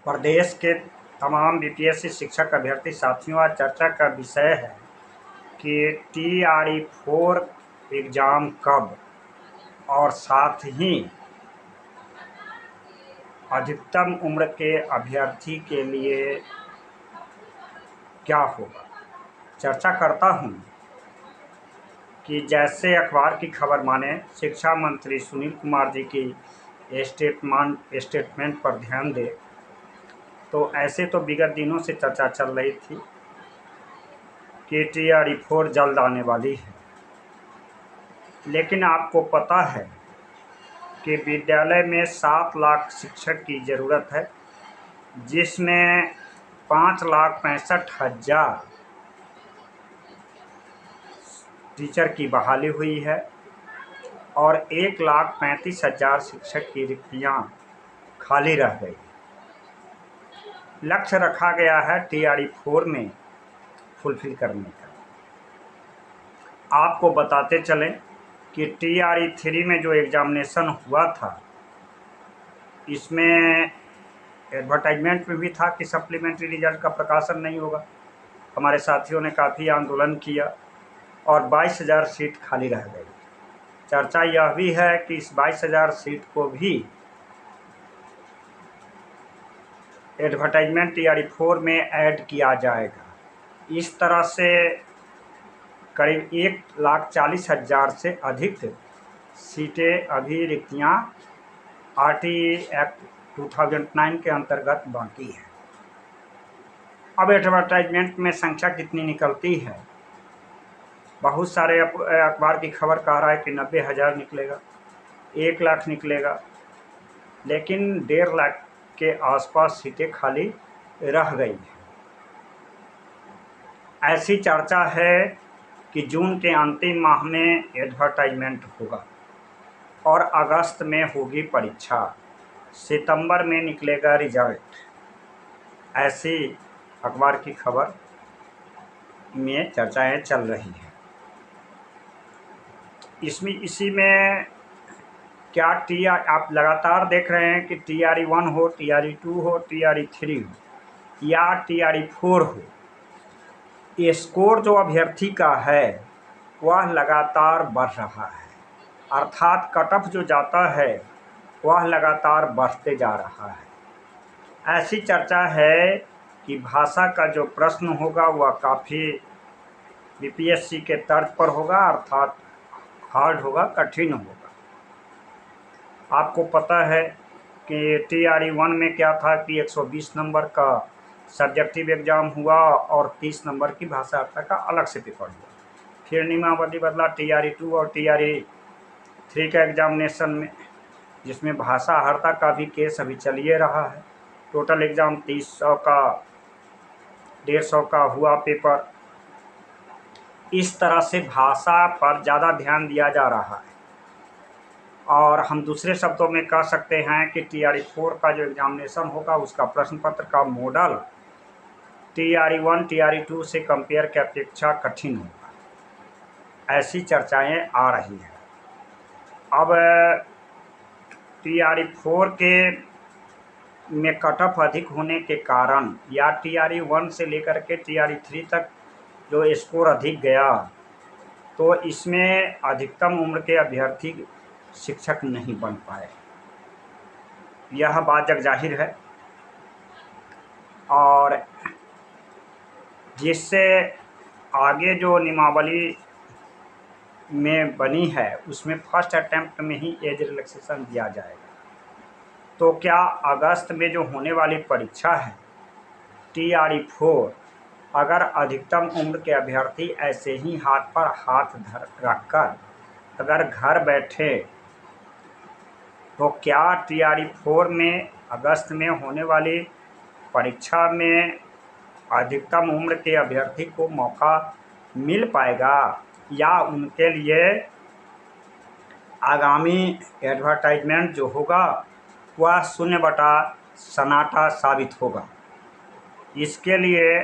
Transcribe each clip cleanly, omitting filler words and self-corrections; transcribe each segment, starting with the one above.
प्रदेश के तमाम बीपीएससी शिक्षक अभ्यर्थी साथियों, आज चर्चा का विषय है कि TRE-4 एग्ज़ाम कब और साथ ही अधिकतम उम्र के अभ्यर्थी के लिए क्या होगा। चर्चा करता हूं कि जैसे अखबार की खबर माने शिक्षा मंत्री सुनील कुमार जी की स्टेटमेंट पर ध्यान दें तो ऐसे तो विगत दिनों से चर्चा चल रही थी कि TRE-4 जल्द आने वाली है, लेकिन आपको पता है कि विद्यालय में 7 लाख शिक्षक की ज़रूरत है, जिसमें 5,65,000 टीचर की बहाली हुई है और 1,35,000 शिक्षक की रिक्तियां खाली रह गई। लक्ष्य रखा गया है TRE-4 में फुलफिल करने का। आपको बताते चलें कि TRE-3 में जो एग्ज़ामिनेशन हुआ था, इसमें एडवर्टाइजमेंट में भी था कि सप्लीमेंट्री रिजल्ट का प्रकाशन नहीं होगा। हमारे साथियों ने काफ़ी आंदोलन किया और 22,000 सीट खाली रह गई। चर्चा यह भी है कि इस 22,000 सीट को भी एडवर्टाइजमेंट TRE-4 में ऐड किया जाएगा। इस तरह से करीब 1,40,000 से अधिक सीटें अभी रिक्तियाँ RTE एक्ट 2009 के अंतर्गत बाकी है। अब एडवर्टाइजमेंट में संख्या कितनी निकलती है, बहुत सारे अखबार की खबर कह रहा है कि 90,000 निकलेगा, 1 लाख निकलेगा, लेकिन 1.5 लाख के आसपास सीटें खाली रह गई हैं। ऐसी चर्चा है कि जून के अंतिम माह में एडवर्टाइजमेंट होगा और अगस्त में होगी परीक्षा, सितंबर में निकलेगा रिजल्ट। ऐसी अखबार की खबर में चर्चाएं चल रही हैं। इसी में क्या आप लगातार देख रहे हैं कि TRE-1 हो, TRE-2 हो, TRE-3 हो या TRE-4 हो, स्कोर जो अभ्यर्थी का है वह लगातार बढ़ रहा है, अर्थात कट ऑफ जो जाता है वह लगातार बढ़ते जा रहा है। ऐसी चर्चा है कि भाषा का जो प्रश्न होगा वह काफ़ी बीपीएससी के तर्ज पर होगा, अर्थात हार्ड होगा, कठिन होगा। आपको पता है कि TRE-1 में क्या था कि 120 नंबर का सब्जेक्टिव एग्ज़ाम हुआ और 30 नंबर की भाषा का अलग से पेपर हुआ। फिर नियमावली बदला TRE-2 और TRE-3 का एग्ज़ामिनेशन में, जिसमें भाषा हरता का भी केस अभी चलिए रहा है। टोटल एग्ज़ाम 300 का 150 का हुआ पेपर। इस तरह से भाषा पर ज़्यादा ध्यान दिया जा रहा है और हम दूसरे शब्दों में कह सकते हैं कि TRE-4 का जो एग्ज़ामिनेशन होगा उसका प्रश्न पत्र का मॉडल TRE-1 TRE-2 से कंपेयर की अपेक्षा कठिन होगा। ऐसी चर्चाएं आ रही हैं। अब TRE-4 के में कट ऑफ अधिक होने के कारण या TRE-1 से लेकर के TRE-3 तक जो स्कोर अधिक गया, तो इसमें अधिकतम उम्र के अभ्यर्थी शिक्षक नहीं बन पाए, यह बात जग जाहिर है। और जिससे आगे जो नियमावली में बनी है उसमें फर्स्ट अटेम्प्ट में ही एज रिलैक्सेशन दिया जाएगा। तो क्या अगस्त में जो होने वाली परीक्षा है TRE-4, अगर अधिकतम उम्र के अभ्यर्थी ऐसे ही हाथ पर हाथ रखकर अगर घर बैठे, तो क्या TRE-4 में अगस्त में होने वाली परीक्षा में अधिकतम उम्र के अभ्यर्थी को मौका मिल पाएगा या उनके लिए आगामी एडवर्टाइजमेंट जो होगा वह शून्य बटा सन्नाटा साबित होगा। इसके लिए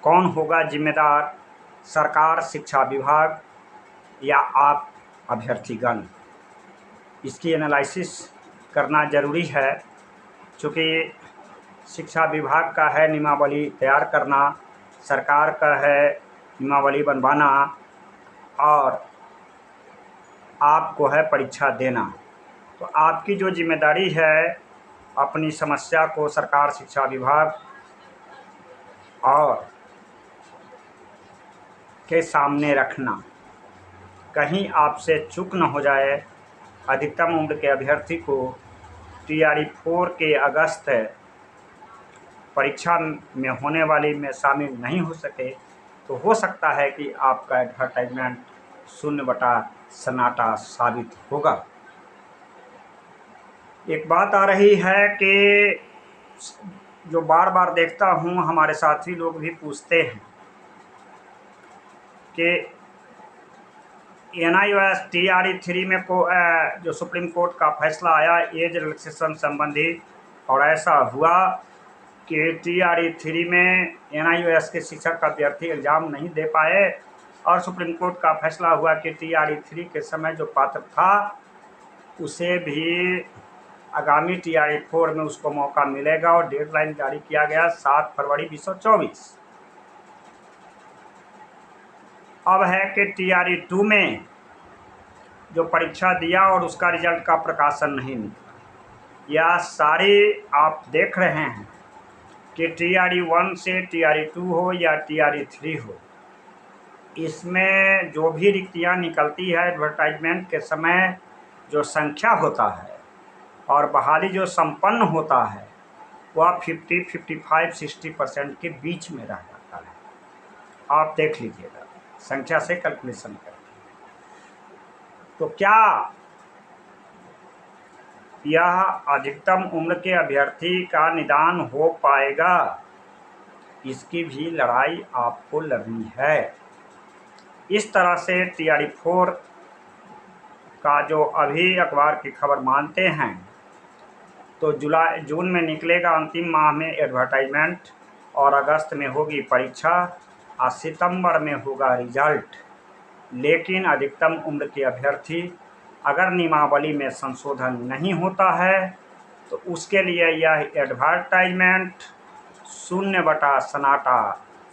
कौन होगा जिम्मेदार, सरकार, शिक्षा विभाग या आप अभ्यर्थीगण? इसकी एनालिसिस करना ज़रूरी है। चूँकि शिक्षा विभाग का है नियमावली तैयार करना, सरकार का है नियमावली बनवाना और आपको है परीक्षा देना। तो आपकी जो जिम्मेदारी है अपनी समस्या को सरकार, शिक्षा विभाग और के सामने रखना, कहीं आपसे चूक न हो जाए। अधिकतम उम्र के अभ्यर्थी को TRE 4 के अगस्त परीक्षा में होने वाली में शामिल नहीं हो सके तो हो सकता है कि आपका एडवर्टाइजमेंट शून्य बटा सन्नाटा साबित होगा। एक बात आ रही है कि जो बार बार देखता हूँ, हमारे साथी लोग भी पूछते हैं कि NIOS TRE 3 में जो सुप्रीम कोर्ट का फैसला आया एज रिलैक्सेशन संबंधी, और ऐसा हुआ कि TRE 3 में NIOS के शिक्षक अभ्यर्थी एग्ज़ाम नहीं दे पाए और सुप्रीम कोर्ट का फैसला हुआ कि TRE 3 के समय जो पात्र था उसे भी आगामी TRE 4 में उसको मौका मिलेगा और डेडलाइन जारी किया गया 7 फरवरी 2024। अब है कि TRE 2 में जो परीक्षा दिया और उसका रिजल्ट का प्रकाशन नहीं निकला। यह सारे आप देख रहे हैं कि TRE 1 से TRE 2 हो या TRE 3 हो, इसमें जो भी रिक्तियाँ निकलती है एडवर्टाइजमेंट के समय जो संख्या होता है और बहाली जो संपन्न होता है वह 50, 55, 60% के बीच में रह जाता है। आप देख लीजिएगा संख्या से कैलकुलेशन करके। तो क्या यह अधिकतम उम्र के अभ्यर्थी का निदान हो पाएगा? इसकी भी लड़ाई आपको लड़नी है। इस तरह से TRE 4 का जो अभी अखबार की खबर मानते हैं तो जून में निकलेगा अंतिम माह में एडवर्टाइजमेंट और अगस्त में होगी परीक्षा और सितंबर में होगा रिजल्ट। लेकिन अधिकतम उम्र के अभ्यर्थी अगर नियमावली में संशोधन नहीं होता है तो उसके लिए यह एडवर्टाइजमेंट शून्य बटा सन्नाटा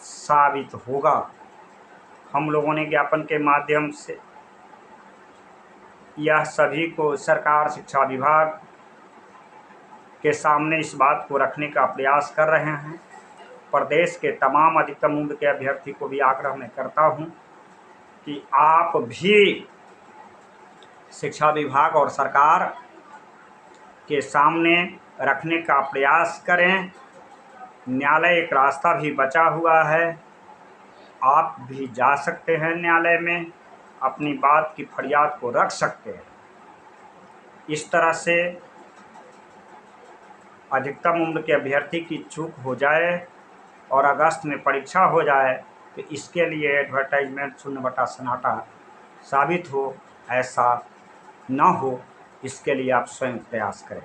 साबित होगा। हम लोगों ने ज्ञापन के माध्यम से यह सभी को सरकार, शिक्षा विभाग के सामने इस बात को रखने का प्रयास कर रहे हैं। प्रदेश के तमाम अधिकतम उम्र के अभ्यर्थी को भी आग्रह मैं करता हूं कि आप भी शिक्षा विभाग और सरकार के सामने रखने का प्रयास करें। न्यायालय एक रास्ता भी बचा हुआ है, आप भी जा सकते हैं न्यायालय में, अपनी बात की फरियाद को रख सकते हैं। इस तरह से अधिकतम उम्र के अभ्यर्थी की चूक हो जाए और अगस्त में परीक्षा हो जाए तो इसके लिए एडवर्टाइजमेंट शून्य बटा सन्नाटा साबित हो, ऐसा न हो, इसके लिए आप स्वयं प्रयास करें।